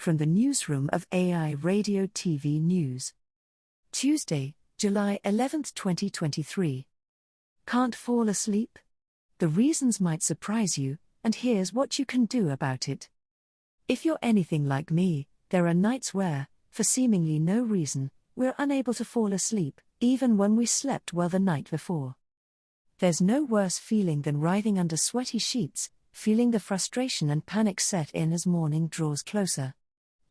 from the newsroom of AI Radio TV News. Tuesday, July 11, 2023. Can't fall asleep? The reasons might surprise you, and here's what you can do about it. If you're anything like me, there are nights where, for seemingly no reason, we're unable to fall asleep, even when we slept well the night before. There's no worse feeling than writhing under sweaty sheets, feeling the frustration and panic set in as morning draws closer.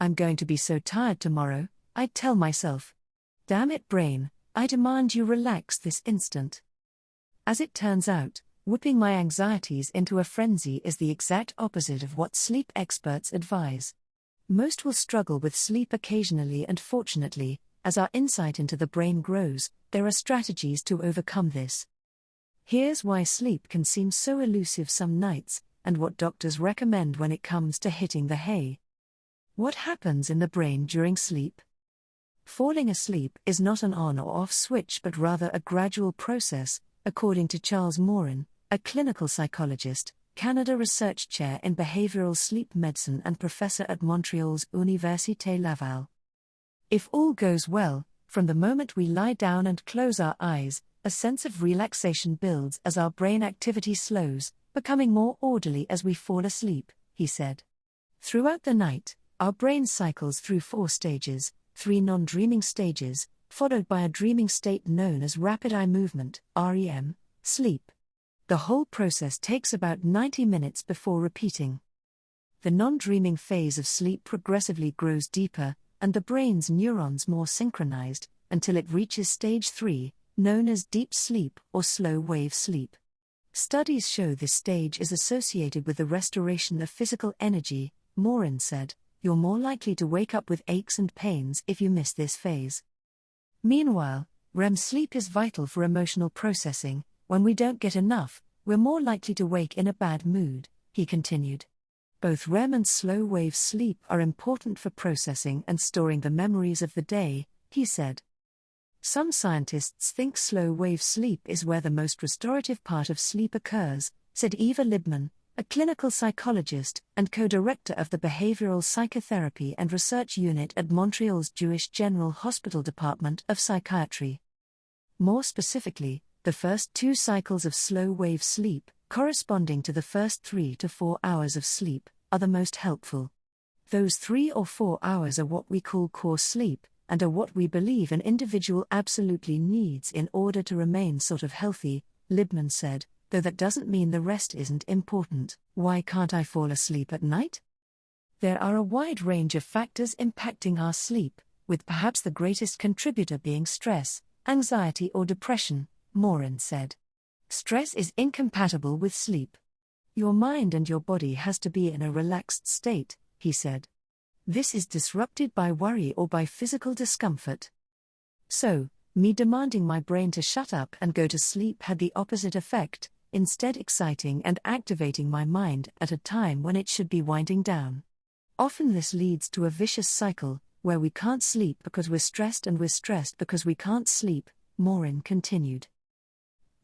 I'm going to be so tired tomorrow, I'd tell myself. Damn it, brain, I demand you relax this instant. As it turns out, whipping my anxieties into a frenzy is the exact opposite of what sleep experts advise. Most will struggle with sleep occasionally, and fortunately, as our insight into the brain grows, there are strategies to overcome this. Here's why sleep can seem so elusive some nights, and what doctors recommend when it comes to hitting the hay. What happens in the brain during sleep? Falling asleep is not an on or off switch but rather a gradual process, according to Charles Morin, a clinical psychologist, Canada Research Chair in Behavioral Sleep Medicine and professor at Montreal's Université Laval. If all goes well, from the moment we lie down and close our eyes, a sense of relaxation builds as our brain activity slows, becoming more orderly as we fall asleep, he said. Throughout the night, our brain cycles through 4 stages, 3 non-dreaming stages, followed by a dreaming state known as rapid eye movement, REM, sleep. The whole process takes about 90 minutes before repeating. The non-dreaming phase of sleep progressively grows deeper, and the brain's neurons more synchronized, until it reaches stage 3, known as deep sleep or slow-wave sleep. Studies show this stage is associated with the restoration of physical energy, Morin said. You're more likely to wake up with aches and pains if you miss this phase. Meanwhile, REM sleep is vital for emotional processing. When we don't get enough, we're more likely to wake in a bad mood, he continued. Both REM and slow-wave sleep are important for processing and storing the memories of the day, he said. Some scientists think slow-wave sleep is where the most restorative part of sleep occurs, said Eva Libman, a clinical psychologist and co-director of the Behavioral Psychotherapy and Research Unit at Montreal's Jewish General Hospital Department of Psychiatry. More specifically, the first 2 cycles of slow-wave sleep, corresponding to the first 3 to 4 hours of sleep, are the most helpful. Those 3 or 4 hours are what we call core sleep, and are what we believe an individual absolutely needs in order to remain sort of healthy, Libman said, though that doesn't mean the rest isn't important. Why can't I fall asleep at night? There are a wide range of factors impacting our sleep, with perhaps the greatest contributor being stress, anxiety or depression, Morin said. Stress is incompatible with sleep. Your mind and your body has to be in a relaxed state, he said. This is disrupted by worry or by physical discomfort. So, me demanding my brain to shut up and go to sleep had the opposite effect, instead exciting and activating my mind at a time when it should be winding down. Often this leads to a vicious cycle, where we can't sleep because we're stressed and we're stressed because we can't sleep, Morin continued.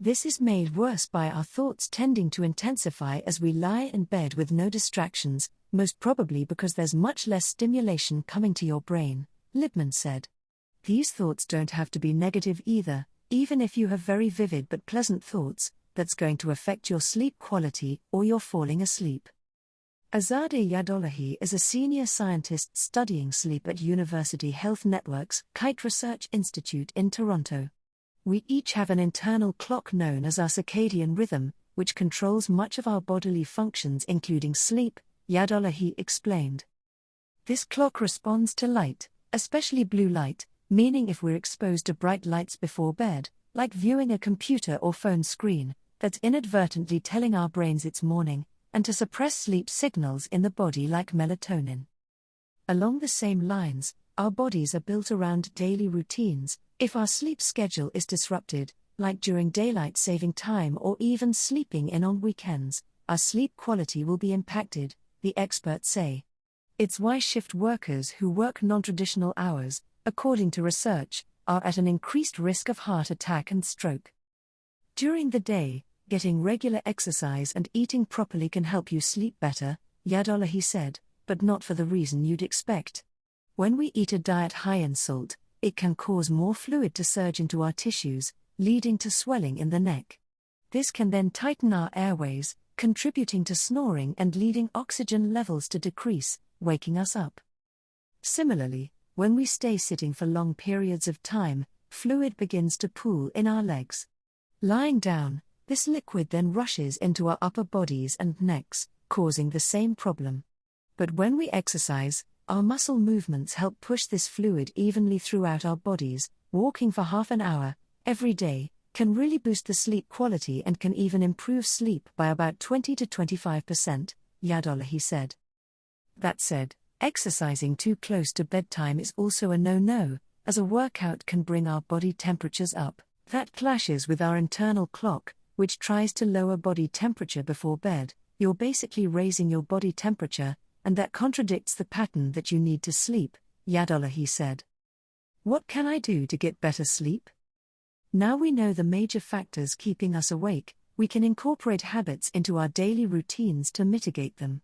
This is made worse by our thoughts tending to intensify as we lie in bed with no distractions, most probably because there's much less stimulation coming to your brain, Libman said. These thoughts don't have to be negative either, even if you have very vivid but pleasant thoughts, that's going to affect your sleep quality or your falling asleep. Azadeh Yadolahi is a senior scientist studying sleep at University Health Network's Kite Research Institute in Toronto. We each have an internal clock known as our circadian rhythm, which controls much of our bodily functions including sleep, Yadolahi explained. This clock responds to light, especially blue light, meaning if we're exposed to bright lights before bed, like viewing a computer or phone screen, that's inadvertently telling our brains it's morning, and to suppress sleep signals in the body like melatonin. Along the same lines, our bodies are built around daily routines. If our sleep schedule is disrupted, like during daylight saving time or even sleeping in on weekends, our sleep quality will be impacted, the experts say. It's why shift workers who work non-traditional hours, according to research, are at an increased risk of heart attack and stroke. During the day, getting regular exercise and eating properly can help you sleep better, Yadolahi said, but not for the reason you'd expect. When we eat a diet high in salt, it can cause more fluid to surge into our tissues, leading to swelling in the neck. This can then tighten our airways, contributing to snoring and leading oxygen levels to decrease, waking us up. Similarly, when we stay sitting for long periods of time, fluid begins to pool in our legs. Lying down, this liquid then rushes into our upper bodies and necks, causing the same problem. But when we exercise, our muscle movements help push this fluid evenly throughout our bodies. Walking for half an hour, every day, can really boost the sleep quality and can even improve sleep by about 20 to 25%, Yadolahi said. That said, exercising too close to bedtime is also a no-no, as a workout can bring our body temperatures up. That clashes with our internal clock, which tries to lower body temperature before bed. You're basically raising your body temperature, and that contradicts the pattern that you need to sleep, Yadolahi said. What can I do to get better sleep? Now we know the major factors keeping us awake, we can incorporate habits into our daily routines to mitigate them.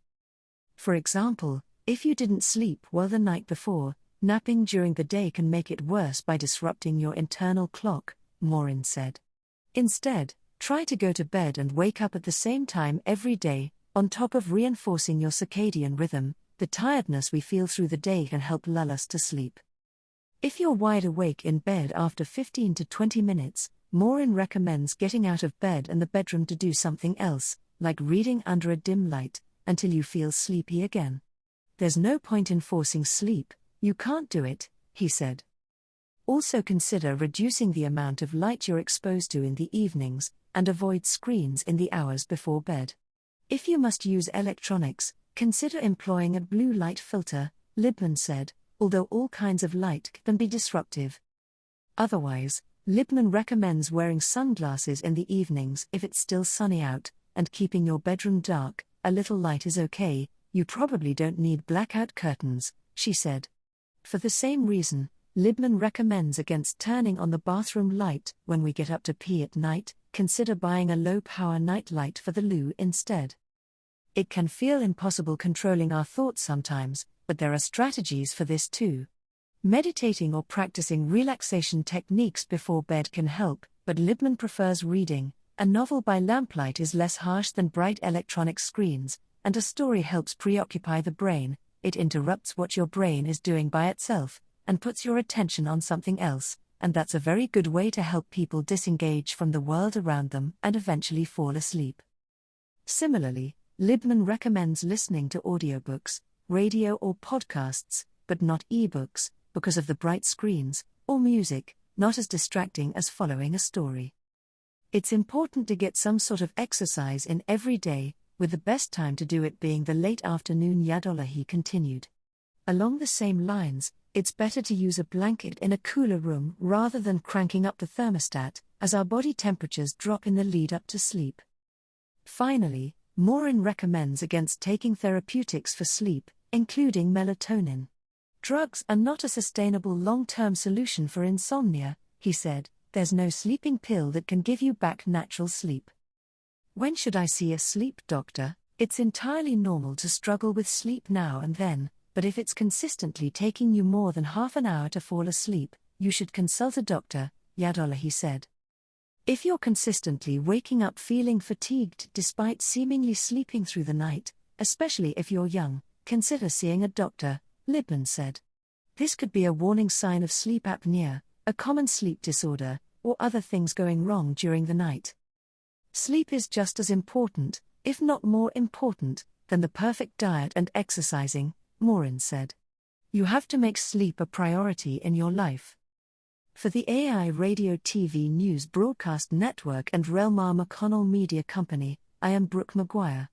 For example, if you didn't sleep well the night before, napping during the day can make it worse by disrupting your internal clock, Morin said. Instead, try to go to bed and wake up at the same time every day. On top of reinforcing your circadian rhythm, the tiredness we feel through the day can help lull us to sleep. If you're wide awake in bed after 15 to 20 minutes, Morin recommends getting out of bed and the bedroom to do something else, like reading under a dim light, until you feel sleepy again. There's no point in forcing sleep, you can't do it, he said. Also consider reducing the amount of light you're exposed to in the evenings, and avoid screens in the hours before bed. If you must use electronics, consider employing a blue light filter, Libman said, although all kinds of light can be disruptive. Otherwise, Libman recommends wearing sunglasses in the evenings if it's still sunny out, and keeping your bedroom dark. A little light is okay, you probably don't need blackout curtains, she said. For the same reason, Libman recommends against turning on the bathroom light when we get up to pee at night. Consider buying a low-power night light for the loo instead. It can feel impossible controlling our thoughts sometimes, but there are strategies for this too. Meditating or practicing relaxation techniques before bed can help, but Libman prefers reading. A novel by lamplight is less harsh than bright electronic screens, and a story helps preoccupy the brain. It interrupts what your brain is doing by itself, and puts your attention on something else. And that's a very good way to help people disengage from the world around them and eventually fall asleep. Similarly, Libman recommends listening to audiobooks, radio or podcasts, but not e-books, because of the bright screens, or music, not as distracting as following a story. It's important to get some sort of exercise in every day, with the best time to do it being the late afternoon, Yadolahi continued. Along the same lines, it's better to use a blanket in a cooler room rather than cranking up the thermostat, as our body temperatures drop in the lead up to sleep. Finally, Morin recommends against taking therapeutics for sleep, including melatonin. Drugs are not a sustainable long-term solution for insomnia, he said. There's no sleeping pill that can give you back natural sleep. When should I see a sleep doctor? It's entirely normal to struggle with sleep now and then, but if it's consistently taking you more than half an hour to fall asleep, you should consult a doctor, Yadolahi said. If you're consistently waking up feeling fatigued despite seemingly sleeping through the night, especially if you're young, consider seeing a doctor, Libman said. This could be a warning sign of sleep apnea, a common sleep disorder, or other things going wrong during the night. Sleep is just as important, if not more important, than the perfect diet and exercising, Morin said. You have to make sleep a priority in your life. For the AI Radio TV News Broadcast Network and REL-MAR McConnell Media Company, I am Brooke Maguire.